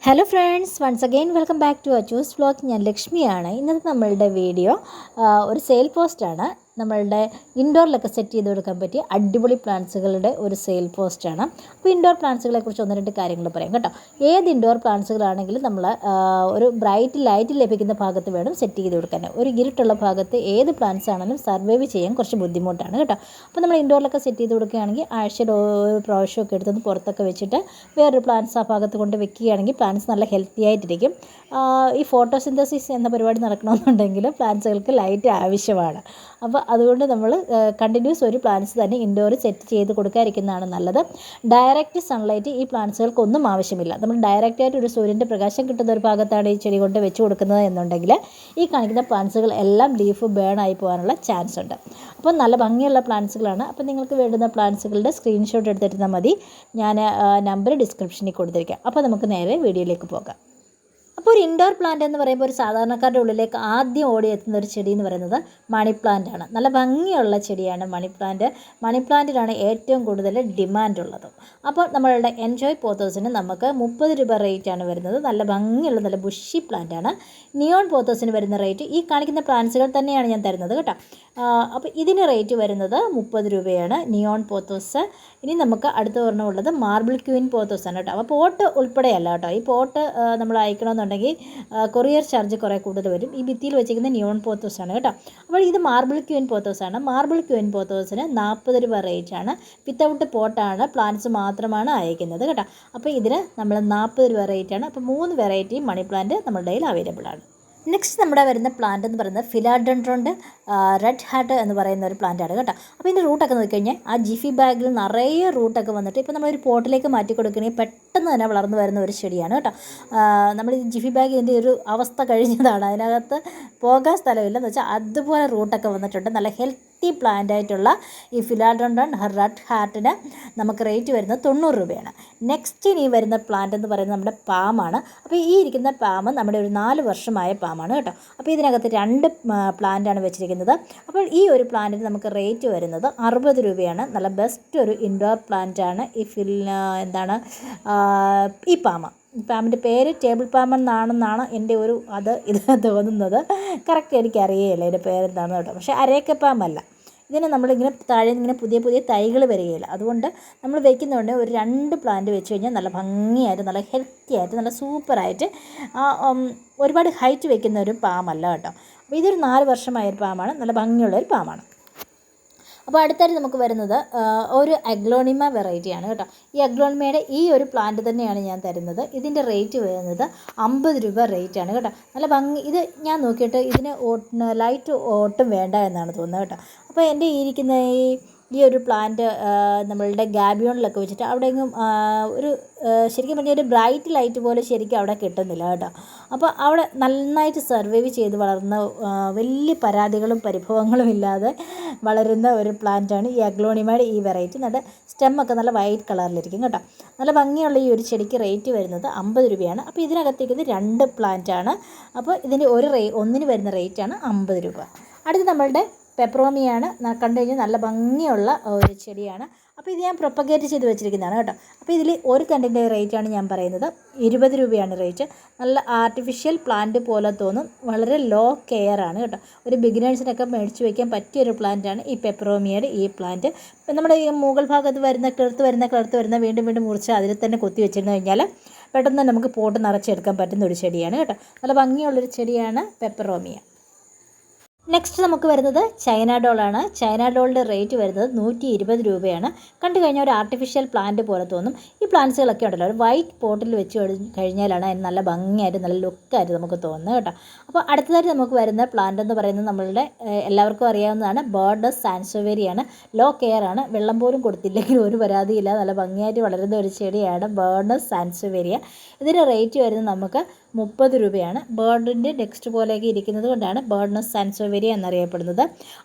Hello friends, once again welcome back to Achus vlog. ഞാൻ ലക്ഷ്മിയാണ്. ഇന്നത്തെ നമ്മളുടെ വീഡിയോ ഒരു സെയിൽ പോസ്റ്റാണ്. നമ്മളുടെ ഇൻഡോറിലൊക്കെ സെറ്റ് ചെയ്ത് കൊടുക്കാൻ പറ്റിയ അടിപൊളി പ്ലാന്റ്സുകളുടെ ഒരു സെയിൽ പോസ്റ്റാണ്. അപ്പോൾ ഇൻഡോർ പ്ലാന്റ്സുകളെ കുറിച്ച് ഒന്ന് രണ്ട് കാര്യങ്ങൾ പറയാം കേട്ടോ. ഏത് ഇൻഡോർ പ്ലാന്റ്സുകളാണെങ്കിലും നമ്മൾ ഒരു ബ്രൈറ്റ് ലൈറ്റ് ലഭിക്കുന്ന ഭാഗത്ത് വേണം സെറ്റ് ചെയ്ത് കൊടുക്കാൻ. ഒരു ഇരുട്ടുള്ള ഭാഗത്ത് ഏത് പ്ലാന്റ്സ് ആണെങ്കിലും സർവൈവ് ചെയ്യാൻ കുറച്ച് ബുദ്ധിമുട്ടാണ് കേട്ടോ. അപ്പോൾ നമ്മൾ ഇൻഡോറിലൊക്കെ സെറ്റ് ചെയ്ത് കൊടുക്കുകയാണെങ്കിൽ ആഴ്ചയിൽ ഒരു പ്രാവശ്യമൊക്കെ എടുത്തൊന്ന് പുറത്തൊക്കെ വെച്ചിട്ട് വേറൊരു പ്ലാന്റ്സ് ആ ഭാഗത്ത് കൊണ്ട് വെക്കുകയാണെങ്കിൽ പ്ലാന്റ്സ് നല്ല ഹെൽത്തി ആയിട്ടിരിക്കും. ഈ ഫോട്ടോസിന്തസിസ് എന്ന പരിപാടി നടക്കണമെന്നുണ്ടെങ്കിൽ പ്ലാന്റ്സുകൾക്ക് ലൈറ്റ് ആവശ്യമാണ്. അപ്പോൾ അതുകൊണ്ട് നമ്മൾ കണ്ടിന്യൂസ് ഒരു പ്ലാന്റ്സ് തന്നെ ഇൻഡോർ സെറ്റ് ചെയ്ത് കൊടുക്കാതിരിക്കുന്നതാണ് നല്ലത്. ഡയറക്റ്റ് സൺലൈറ്റ് ഈ പ്ലാന്റ്സുകൾക്കൊന്നും ആവശ്യമില്ല. നമ്മൾ ഡയറക്റ്റായിട്ട് ഒരു സൂര്യൻ്റെ പ്രകാശം കിട്ടുന്ന ഒരു ഭാഗത്താണ് ഈ ചെടി കൊണ്ട് വെച്ച് കൊടുക്കുന്നത് എന്നുണ്ടെങ്കിൽ ഈ കാണിക്കുന്ന പ്ലാന്റ്സുകൾ എല്ലാം ലീഫ് ബേൺ ആയി പോകാനുള്ള ചാൻസ് ഉണ്ട്. അപ്പോൾ നല്ല ഭംഗിയുള്ള പ്ലാന്റ്സുകളാണ്. അപ്പോൾ നിങ്ങൾക്ക് വേണ്ടുന്ന പ്ലാന്റ്സുകളുടെ സ്ക്രീൻഷോട്ട് എടുത്തിരുന്നാൽ മതി. ഞാൻ നമ്പർ ഡിസ്ക്രിപ്ഷനിൽ കൊടുത്തിരിക്കാം. അപ്പോൾ നമുക്ക് നേരെ വീഡിയോയിലേക്ക് പോകാം. അപ്പോൾ ഒരു ഇൻഡോർ പ്ലാന്റ് എന്ന് പറയുമ്പോൾ ഒരു സാധാരണക്കാരുടെ ഉള്ളിലേക്ക് ആദ്യം ഓടിയെത്തുന്ന ഒരു ചെടി എന്ന് പറയുന്നത് മണി പ്ലാന്റ് ആണ്. നല്ല ഭംഗിയുള്ള ചെടിയാണ് മണി പ്ലാന്റ്. മണി പ്ലാന്റിനാണ് ഏറ്റവും കൂടുതൽ ഡിമാൻഡ് ഉള്ളത്. അപ്പോൾ നമ്മളുടെ എൻജോയ് പോത്തോസിന് നമുക്ക് 30 രൂപ റേറ്റാണ് വരുന്നത്. നല്ല ഭംഗിയുള്ള നല്ല ബുഷി പ്ലാന്റ് ആണ്. നിയോൺ പോത്തോസിന് വരുന്ന റേറ്റ് ഈ കാണിക്കുന്ന പ്ലാന്റ്സുകൾ തന്നെയാണ് ഞാൻ തരുന്നത് കേട്ടോ. അപ്പോൾ ഇതിന് റേറ്റ് വരുന്നത് 30 രൂപയാണ് നിയോൺ പോത്തോസ്. ഇനി നമുക്ക് അടുത്ത ഒരെണ്ണമുള്ളത് മാർബിൾ ക്വീൻ പോത്തോസ് ആണ് കേട്ടോ. അപ്പോൾ പോട്ട് ഉൾപ്പെടെയല്ല കേട്ടോ. ഈ പോട്ട് നമ്മൾ അയക്കണമെന്നുണ്ടെങ്കിൽ കൊറിയർ ചാർജ് കുറേ കൂടുതൽ വരും. ഈ ഭിത്തിയിൽ വെച്ചിരിക്കുന്ന നിയോൺ പോത്തോസ് ആണ് കേട്ടോ. അപ്പോൾ ഇത് മാർബിൾ ക്വീൻ പോത്തോസ് ആണ്. മാർബിൾ ക്വീൻ പോത്തോസിന് 40 രൂപ റേറ്റാണ്. വിത്തൗട്ട് പോട്ടാണ്, പ്ലാന്റ്സ് മാത്രമാണ് അയക്കുന്നത് കേട്ടോ. അപ്പോൾ ഇതിന് നമ്മൾ 40 രൂപ റേറ്റാണ്. അപ്പോൾ 3 വെറൈറ്റി മണി പ്ലാന്റ് നമ്മുടെ കയ്യിൽ അവൈലബിൾ ആണ്. നെക്സ്റ്റ് നമ്മുടെ വരുന്ന പ്ലാന്റ് എന്ന് പറയുന്നത് ഫിലാഡൻഡ്രോൻ്റെ റെഡ് ഹാർട്ട് എന്ന് പറയുന്ന ഒരു പ്ലാന്റാണ് കേട്ടോ. അപ്പോൾ ഇതിൻ്റെ റൂട്ടൊക്കെ നോക്കിക്കഴിഞ്ഞാൽ ആ ജിഫി ബാഗിൽ നിറയെ റൂട്ടൊക്കെ വന്നിട്ട് ഇപ്പോൾ നമ്മളൊരു പോട്ടിലേക്ക് മാറ്റി കൊടുക്കുകയാണെങ്കിൽ പെട്ടെന്ന് തന്നെ വളർന്നു വരുന്ന ഒരു ചെടിയാണ് കേട്ടോ. നമ്മൾ ഈ ജിഫി ബാഗ് ഇതിൻ്റെ ഒരു അവസ്ഥ കഴിഞ്ഞതാണ്. അതിനകത്ത് പോകാൻ സ്ഥലമില്ലെന്ന് വെച്ചാൽ അതുപോലെ റൂട്ടൊക്കെ വന്നിട്ടുണ്ട്. നല്ല ഹെൽത്തി പ്ലാന്റ് ആയിട്ടുള്ള ഈ ഫിലാഡൻഡ്രോൺ റെഡ് ഹാർട്ടിന് നമുക്ക് റേറ്റ് വരുന്നത് 90 രൂപയാണ്. നെക്സ്റ്റ് ഇനി വരുന്ന പ്ലാന്റ് എന്ന് പറയുന്നത് നമ്മുടെ പാമാണ്. അപ്പോൾ ഈ ഇരിക്കുന്ന പാമ്പ് നമ്മുടെ ഒരു 4 വർഷമായ പാമാണ് കേട്ടോ. അപ്പോൾ ഇതിനകത്ത് 2 പ്ലാന്റാണ് വെച്ചിരിക്കുന്നത്. അപ്പോൾ ഈ ഒരു പ്ലാന്റിന് നമുക്ക് റേറ്റ് വരുന്നത് 60 രൂപയാണ്. നല്ല ബെസ്റ്റ് ഒരു ഇൻഡോർ പ്ലാന്റാണ് ഈ ഈ പാമ്പിൻ്റെ പേര് ടേബിൾ പാമ്പ് എന്നാണെന്നാണ് എൻ്റെ ഇത് തോന്നുന്നത്. കറക്റ്റ് എനിക്കറിയില്ല ഇതിൻ്റെ പേരെന്താണെന്ന് കേട്ടോ. പക്ഷേ അരേക്ക പാമ്പല്ല. ഇതിന് നമ്മളിങ്ങനെ താഴെ ഇങ്ങനെ പുതിയ പുതിയ തൈകൾ വരികയില്ല. അതുകൊണ്ട് നമ്മൾ വെക്കുന്നതുകൊണ്ട് ഒരു 2 പ്ലാന്റ് വെച്ച് കഴിഞ്ഞാൽ നല്ല ഭംഗിയായിട്ട് നല്ല ഹെൽത്തി ആയിട്ട് നല്ല സൂപ്പറായിട്ട് ഒരുപാട് ഹൈറ്റ് വെക്കുന്ന ഒരു പാമ്പല്ല കേട്ടോ. അപ്പോൾ ഇതൊരു 4 വർഷമായൊരു പാമ്പാണ്. നല്ല ഭംഗിയുള്ളൊരു പാമ്പാണ്. അപ്പോൾ അടുത്തായിട്ട് നമുക്ക് വരുന്നത് ഒരു അഗ്ലോണിമ വെറൈറ്റിയാണ് കേട്ടോ. ഈ അഗ്ലോണിമയുടെ ഈ ഒരു പ്ലാന്റ് തന്നെയാണ് ഞാൻ തരുന്നത്. ഇതിൻ്റെ റേറ്റ് വരുന്നത് 50 രൂപ റേറ്റാണ് കേട്ടോ. നല്ല ഭംഗി. ഇത് ഞാൻ നോക്കിയിട്ട് ഇതിന് ലൈറ്റ് ഒട്ടും വേണ്ട എന്നാണ് തോന്നുന്നത് കേട്ടോ. അപ്പോൾ എൻ്റെ ഇരിക്കുന്ന ഈ ഒരു പ്ലാന്റ് നമ്മളുടെ ഗാബിയോണിലൊക്കെ വെച്ചിട്ട് അവിടെയെങ്കിലും ഒരു ശരിക്കും പറഞ്ഞാൽ ഒരു ബ്രൈറ്റ് ലൈറ്റ് പോലെ ശരിക്കും അവിടെ കിട്ടുന്നില്ല കേട്ടോ. അപ്പോൾ അവിടെ നന്നായിട്ട് സർവൈവ് ചെയ്ത് വളർന്ന വലിയ പരാതികളും പരിഭവങ്ങളും ഇല്ലാതെ വളരുന്ന ഒരു പ്ലാന്റാണ് ഈ അഗ്ലോണിമയുടെ ഈ വെറൈറ്റി. നല്ല സ്റ്റെമ്മൊക്കെ നല്ല വൈറ്റ് കളറിലിരിക്കും കേട്ടോ. നല്ല ഭംഗിയുള്ള ഈ ഒരു ചെടിക്ക് റേറ്റ് വരുന്നത് 50 രൂപയാണ്. അപ്പോൾ ഇതിനകത്തേക്ക് ഇത് 2 പ്ലാന്റാണ്. അപ്പോൾ ഇതിൻ്റെ ഒന്നിന് വരുന്ന റേറ്റാണ് 50 രൂപ. അടുത്ത് നമ്മളുടെ പെപ്പറോമിയാണ്. കണ്ടു കഴിഞ്ഞാൽ നല്ല ഭംഗിയുള്ള ഒരു ചെടിയാണ്. അപ്പോൾ ഇത് ഞാൻ പ്രൊപ്പഗേറ്റ് ചെയ്ത് വെച്ചിരിക്കുന്നതാണ് കേട്ടോ. അപ്പോൾ ഇതിൽ ഒരു തണ്ടിൻ്റെ റേറ്റാണ് ഞാൻ പറയുന്നത് 20 രൂപയാണ് റേറ്റ്. നല്ല ആർട്ടിഫിഷ്യൽ പ്ലാന്റ് പോലെ തോന്നും. വളരെ ലോ കെയർ ആണ് കേട്ടോ. ഒരു ബിഗിനേഴ്സിനൊക്കെ മേടിച്ച് വയ്ക്കാൻ പറ്റിയൊരു പ്ലാന്റാണ് ഈ പെപ്പറോമിയയുടെ ഈ പ്ലാന്റ്. നമ്മുടെ ഈ മുകൾ ഭാഗത്ത് കിളർത്ത് വരുന്ന വീണ്ടും മുറിച്ച് അതിൽ തന്നെ കൊത്തി വെച്ചിരുന്നു കഴിഞ്ഞാൽ പെട്ടെന്ന് നമുക്ക് പോട്ട് നിറച്ചെടുക്കാൻ പറ്റുന്ന ഒരു ചെടിയാണ് കേട്ടോ. നല്ല ഭംഗിയുള്ളൊരു ചെടിയാണ് പെപ്പറോമിയ. നെക്സ്റ്റ് നമുക്ക് വരുന്നത് ചൈന ഡോളാണ്. ചൈന ഡോളിൻ്റെ റേറ്റ് വരുന്നത് 120 രൂപയാണ്. കണ്ടു കഴിഞ്ഞാൽ ഒരു ആർട്ടിഫിഷ്യൽ പ്ലാന്റ് പോലെ തോന്നും. ഈ പ്ലാന്റ്സുകളൊക്കെ ഉണ്ടല്ലോ ഒരു വൈറ്റ് പോട്ടിൽ വെച്ച് കഴിഞ്ഞാലാണ് അതിന് നല്ല ഭംഗിയായിട്ട് നല്ല ലുക്കായിട്ട് നമുക്ക് തോന്നുന്നത് കേട്ടോ. അപ്പോൾ അടുത്തതായിട്ട് നമുക്ക് വരുന്ന പ്ലാന്റ് എന്ന് പറയുന്നത് നമ്മളുടെ എല്ലാവർക്കും അറിയാവുന്നതാണ് ബേർഡസ് സാൻസോവേരിയാണ്. ലോ കെയർ ആണ്. വെള്ളം പോലും കൊടുത്തില്ലെങ്കിൽ ഒരു പരാതിയില്ല. നല്ല ഭംഗിയായിട്ട് വളരുന്ന ഒരു ചെടിയാണ് ബേർഡസ് സാൻസോവേരിയ. ഇതിൻ്റെ റേറ്റ് വരുന്നത് നമുക്ക് 30 രൂപയാണ്. ബേർഡിൻ്റെ നെക്സ്റ്റ് പോലെയൊക്കെ ഇരിക്കുന്നത് കൊണ്ടാണ് ബേർഡസ് സാൻസോവേരിയ എന്നറിയപ്പെടുന്നത്.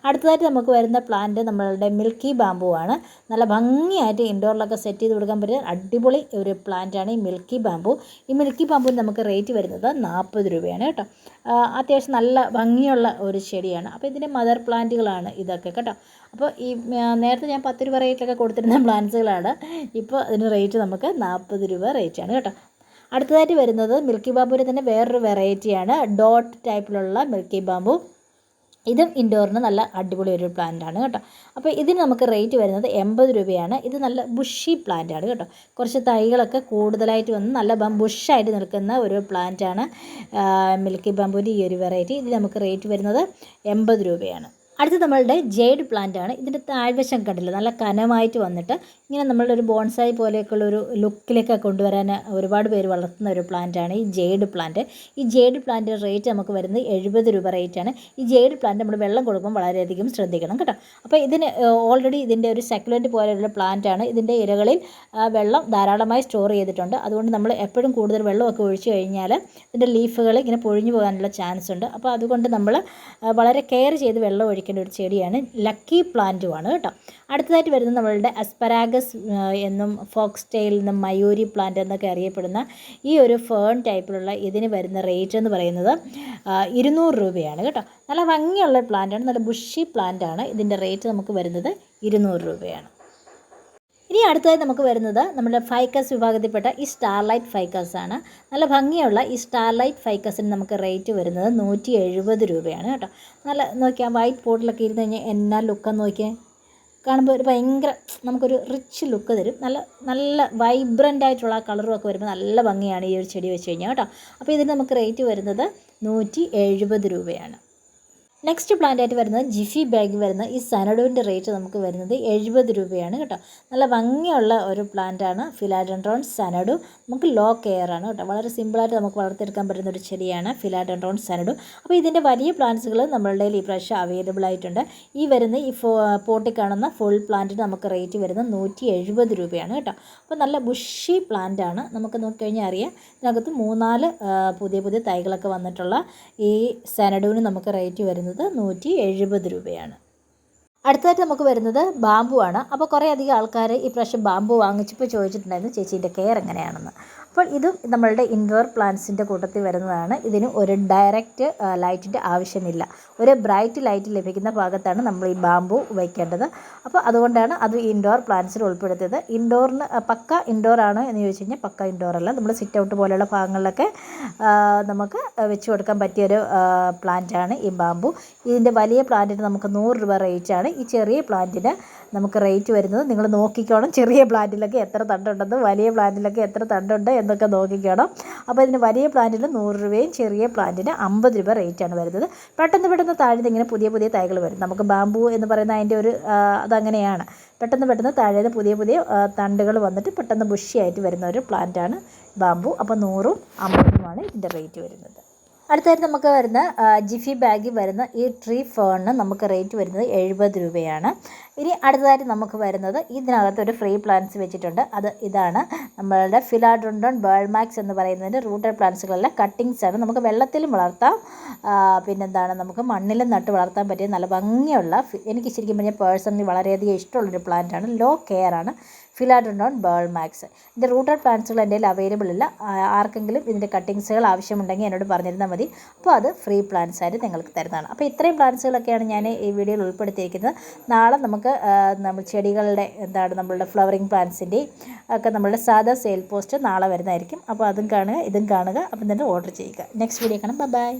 അടുത്തതായിട്ട് നമുക്ക് വരുന്ന പ്ലാന്റ് നമ്മളുടെ മിൽക്കി ബാമ്പു ആണ്. നല്ല ഭംഗിയായിട്ട് ഇൻഡോറിലൊക്കെ സെറ്റ് ചെയ്ത് കൊടുക്കാൻ പറ്റിയ അടിപൊളി ഒരു പ്ലാന്റാണ് ഈ മിൽക്കി ബാമ്പു. ഈ മിൽക്കി ബാമ്പുവിന് നമുക്ക് റേറ്റ് വരുന്നത് 40 രൂപയാണ് കേട്ടോ. അത്യാവശ്യം നല്ല ഭംഗിയുള്ള ഒരു ചെടിയാണ്. അപ്പോൾ ഇതിൻ്റെ മദർ പ്ലാന്റുകളാണ് ഇതൊക്കെ കേട്ടോ. അപ്പോൾ ഈ നേരത്തെ ഞാൻ 10 രൂപ റേറ്റിലൊക്കെ കൊടുത്തിരുന്ന പ്ലാന്റ്സുകളാണ്. ഇപ്പോൾ അതിന് റേറ്റ് നമുക്ക് 40 രൂപ റേറ്റാണ് കേട്ടോ. അടുത്തതായിട്ട് വരുന്നത് മിൽക്കി ബാമ്പുവിൻ്റെ തന്നെ വേറൊരു വെറൈറ്റിയാണ്, ഡോട്ട് ടൈപ്പിലുള്ള മിൽക്കി ബാമ്പു. ഇതും ഇൻഡോറിന് നല്ല അടിപൊളി ഒരു പ്ലാന്റാണ് കേട്ടോ. അപ്പോൾ ഇതിന് നമുക്ക് റേറ്റ് വരുന്നത് 80 രൂപയാണ്. ഇത് നല്ല ബുഷി പ്ലാന്റാണ് കേട്ടോ. കുറച്ച് തൈകളൊക്കെ കൂടുതലായിട്ട് വന്ന് നല്ല ബുഷായിട്ട് നിൽക്കുന്ന ഒരു പ്ലാന്റാണ് മിൽക്കി ബാമ്പുവിൻ്റെ ഈ ഒരു വെറൈറ്റി. ഇതിന് നമുക്ക് റേറ്റ് വരുന്നത് 80 രൂപയാണ്. അടുത്ത് നമ്മളുടെ ജെയ്ഡ് പ്ലാന്റ് ആണ്. ഇതിൻ്റെ താഴ്വശം കണ്ടില്ല, നല്ല കനമായിട്ട് വന്നിട്ട് ഇങ്ങനെ നമ്മളുടെ ഒരു ബോൺസായി പോലെയൊക്കെയുള്ള ഒരു ലുക്കിലേക്ക് കൊണ്ടുവരാൻ ഒരുപാട് പേര് വളർത്തുന്ന ഒരു പ്ലാന്റാണ് ഈ ജെയ്ഡ് പ്ലാന്റ്. ഈ ജെയ്ഡ് പ്ലാന്റിൻ്റെ റേറ്റ് നമുക്ക് വരുന്നത് 70 രൂപ റേറ്റാണ്. ഈ ജെയ്ഡ് പ്ലാന്റ് നമ്മൾ വെള്ളം കൊടുക്കുമ്പോൾ വളരെയധികം ശ്രദ്ധിക്കണം കേട്ടോ. അപ്പോൾ ഇതിന് ഓൾറെഡി ഇതിൻ്റെ ഒരു സക്കുലൻറ്റ് പോലെയുള്ള പ്ലാന്റാണ്. ഇതിൻ്റെ ഇലകളിൽ വെള്ളം ധാരാളമായി സ്റ്റോർ ചെയ്തിട്ടുണ്ട്. അതുകൊണ്ട് നമ്മൾ എപ്പോഴും കൂടുതൽ വെള്ളമൊക്കെ ഒഴിച്ചു കഴിഞ്ഞാൽ ഇതിൻ്റെ ലീഫുകൾ ഇങ്ങനെ പൊഴിഞ്ഞു പോകാനുള്ള ചാൻസ് ഉണ്ട്. അപ്പോൾ അതുകൊണ്ട് നമ്മൾ വളരെ കെയർ ചെയ്ത് വെള്ളം ഒഴിക്കേണ്ട ഒരു ചെടിയാണ്. ലക്കി പ്ലാന്റുമാണ് കേട്ടോ. അടുത്തതായിട്ട് വരുന്നത് നമ്മളുടെ അസ്പരാഗസ് എന്നും ഫോക്സ് ടെയിൽ എന്നും മയൂരി പ്ലാന്റ് എന്നൊക്കെ അറിയപ്പെടുന്ന ഈ ഒരു ഫേൺ ടൈപ്പിലുള്ള ഇതിന് വരുന്ന റേറ്റ് എന്ന് പറയുന്നത് 200 രൂപയാണ് കേട്ടോ. നല്ല ഭംഗിയുള്ള പ്ലാന്റാണ്, നല്ല ബുഷി പ്ലാന്റാണ്. ഇതിൻ്റെ റേറ്റ് നമുക്ക് വരുന്നത് 200 രൂപയാണ്. ഇനി അടുത്തതായി നമുക്ക് വരുന്നത് നമ്മുടെ ഫൈക്കസ് വിഭാഗത്തിൽപ്പെട്ട ഈ സ്റ്റാർലൈറ്റ് ഫൈക്കസ് ആണ്. നല്ല ഭംഗിയുള്ള ഈ സ്റ്റാർലൈറ്റ് ഫൈക്കസിന് നമുക്ക് റേറ്റ് വരുന്നത് 170 രൂപയാണ് കേട്ടോ. നല്ല നോക്കിയാൽ വൈറ്റ് പോട്ടിലൊക്കെ ഇരുന്ന് കഴിഞ്ഞാൽ എന്നാ ലുക്കെന്ന് നോക്കിയാൽ, കാണുമ്പോൾ ഒരു ഭയങ്കര നമുക്കൊരു റിച്ച് ലുക്ക് തരും. നല്ല നല്ല വൈബ്രൻ്റ് ആയിട്ടുള്ള ആ കളറും ഒക്കെ വരുമ്പോൾ നല്ല ഭംഗിയാണ് ഈ ഒരു ചെടി വെച്ച് കഴിഞ്ഞാൽ കേട്ടോ. അപ്പോൾ ഇതിന് നമുക്ക് റേറ്റ് വരുന്നത് 170 രൂപയാണ്. നെക്സ്റ്റ് പ്ലാന്റായിട്ട് വരുന്നത് ജിഫി ബാഗ് വരുന്ന ഈ സനഡുവിൻ്റെ റേറ്റ് നമുക്ക് വരുന്നത് 70 രൂപയാണ് കേട്ടോ. നല്ല ഭംഗിയുള്ള ഒരു പ്ലാന്റാണ് ഫിലാഡെൻഡ്രോൺ സനഡു. നമുക്ക് ലോ കെയർ ആണ് കേട്ടോ. വളരെ സിമ്പിളായിട്ട് നമുക്ക് വളർത്തിയെടുക്കാൻ പറ്റുന്ന ഒരു ചെടിയാണ് ഫിലാഡെൻഡ്രോൺ സനഡു. അപ്പോൾ ഇതിൻ്റെ വലിയ പ്ലാന്റ്സുകൾ നമ്മളുടെ ഈ പ്രാവശ്യം അവൈലബിൾ ആയിട്ടുണ്ട്. ഈ വരുന്ന ഈ പോട്ടിൽ കാണുന്ന ഫുൾ പ്ലാന്റിന് നമുക്ക് റേറ്റ് വരുന്നത് 170 രൂപയാണ് കേട്ടോ. അപ്പോൾ നല്ല ബുഷി പ്ലാന്റാണ്. നമുക്ക് നോക്കിക്കഴിഞ്ഞാൽ അറിയാം, ഇതിനകത്ത് 3-4 പുതിയ തൈകളൊക്കെ വന്നിട്ടുള്ള ഈ സനഡുവിന് നമുക്ക് റേറ്റ് വരുന്നത് 170 രൂപയാണ്. അടുത്തതായിട്ട് നമുക്ക് വരുന്നത് ബാമ്പു ആണ്. അപ്പോൾ കുറേ അധികം ആൾക്കാർ ഈ പ്രാവശ്യം ബാമ്പു വാങ്ങിച്ചപ്പോൾ ചോദിച്ചിട്ടുണ്ടായിരുന്നു ചേച്ചീൻ്റെ കെയർ എങ്ങനെയാണെന്ന്. അപ്പോൾ ഇതും നമ്മളുടെ ഇൻഡോർ പ്ലാന്റ്സിൻ്റെ കൂട്ടത്തിൽ വരുന്നതാണ്. ഇതിന് ഒരു ഡയറക്റ്റ് ലൈറ്റിൻ്റെ ആവശ്യമില്ല. ഒരു ബ്രൈറ്റ് ലൈറ്റ് ലഭിക്കുന്ന ഭാഗത്താണ് നമ്മൾ ഈ ബാമ്പു വയ്ക്കേണ്ടത്. അപ്പോൾ അതുകൊണ്ടാണ് അത് ഇൻഡോർ പ്ലാന്റ്സിൽ ഉൾപ്പെടുത്തിയത്. ഇൻഡോറിന് പക്ക ഇൻഡോർ ആണ് എന്ന് ചോദിച്ചു കഴിഞ്ഞാൽ പക്ക ഇൻഡോർ അല്ല. നമ്മൾ സിറ്റ് ഔട്ട് പോലെയുള്ള ഭാഗങ്ങളിലൊക്കെ നമുക്ക് വെച്ച് കൊടുക്കാൻ പറ്റിയൊരു പ്ലാന്റാണ് ഈ ബാമ്പു. ഇതിൻ്റെ വലിയ പ്ലാന്റിന് നമുക്ക് 100 രൂപ റേറ്റാണ്. ഈ ചെറിയ പ്ലാന്റിന് നമുക്ക് റേറ്റ് വരുന്നത്, നിങ്ങൾ നോക്കിക്കോണം ചെറിയ പ്ലാന്റിലൊക്കെ എത്ര തണ്ടുണ്ടെന്ന്, വലിയ പ്ലാന്റിലൊക്കെ എത്ര തണ്ടുണ്ട് എന്നൊക്കെ നോക്കിക്കണം. അപ്പോൾ ഇതിന് വലിയ പ്ലാന്റിന് 100 രൂപയും ചെറിയ പ്ലാന്റിന് 50 രൂപ റേറ്റാണ് വരുന്നത്. പെട്ടെന്ന് താഴെ ഇങ്ങനെ പുതിയ തൈകൾ വരും. നമുക്ക് ബാമ്പു എന്ന് പറയുന്ന അതിൻ്റെ ഒരു അതങ്ങനെയാണ്. പെട്ടെന്ന് താഴെ പുതിയ തണ്ടുകൾ വന്നിട്ട് പെട്ടെന്ന് ബുഷിയായിട്ട് വരുന്ന ഒരു പ്ലാന്റാണ് ബാമ്പു. അപ്പോൾ 100ഉം 50ഉമാണ് ഇതിൻ്റെ റേറ്റ് വരുന്നത്. അടുത്തായിട്ട് നമുക്ക് വരുന്ന ജിഫി ബാഗിൽ വരുന്ന ഈ ട്രീ ഫേണിന് നമുക്ക് റേറ്റ് വരുന്നത് 70 രൂപയാണ്. ഇനി അടുത്തതായിട്ട് നമുക്ക് വരുന്നത് ഇതിനകത്ത് ഒരു ഫ്രീ പ്ലാന്റ്സ് വെച്ചിട്ടുണ്ട്. ഇതാണ് നമ്മളുടെ ഫിലാഡെൻഡ്രോൺ ബേൾമാക്സ് എന്ന് പറയുന്നതിൻ്റെ റൂട്ടഡ് പ്ലാന്റ്സുകളെല്ലാം കട്ടിങ്സ് ആണ്. നമുക്ക് വെള്ളത്തിലും വളർത്താം, പിന്നെന്താണ് നമുക്ക് മണ്ണിലും നട്ട് വളർത്താൻ പറ്റിയ നല്ല ഭംഗിയുള്ള, എനിക്ക് ശരിക്കും പറഞ്ഞാൽ പേഴ്സണലി വളരെയധികം ഇഷ്ടമുള്ളൊരു പ്ലാന്റാണ്. ലോ കെയർ ആണ് ഫിലാഡെൻഡ്രോൺ ബേൾമാക്സ്. ഇതിൻ്റെ റൂട്ടഡ് പ്ലാന്റ്സുകൾ എൻ്റെ കയ്യിൽ അവൈലബിൾ ഇല്ല. ആർക്കെങ്കിലും ഇതിൻ്റെ കട്ടിങ്സുകൾ ആവശ്യമുണ്ടെങ്കിൽ എന്നോട് പറഞ്ഞിരുന്നാൽ മതി. അപ്പോൾ അത് ഫ്രീ പ്ലാന്റ്സ് ആയിട്ട് നിങ്ങൾക്ക് തരുന്നതാണ്. അപ്പോൾ ഇത്രയും പ്ലാന്റ്സുകളൊക്കെയാണ് ഞാൻ ഈ വീഡിയോയിൽ ഉൾപ്പെടുത്തിയിരിക്കുന്നത്. നാളെ നമുക്ക് നമ്മൾ ചെടികളുടെ നമ്മളുടെ ഫ്ലവറിങ് പ്ലാന്റ്സിൻ്റെയും ഒക്കെ നമ്മളുടെ സാധാ സെയിൽ പോസ്റ്റ് നാളെ വരുന്നതായിരിക്കും. അപ്പോൾ അതും കാണുക, ഇതും കാണുക. അപ്പം തന്നെ ഓർഡർ ചെയ്യുക. നെക്സ്റ്റ് വീഡിയോ കാണാം. ബൈ.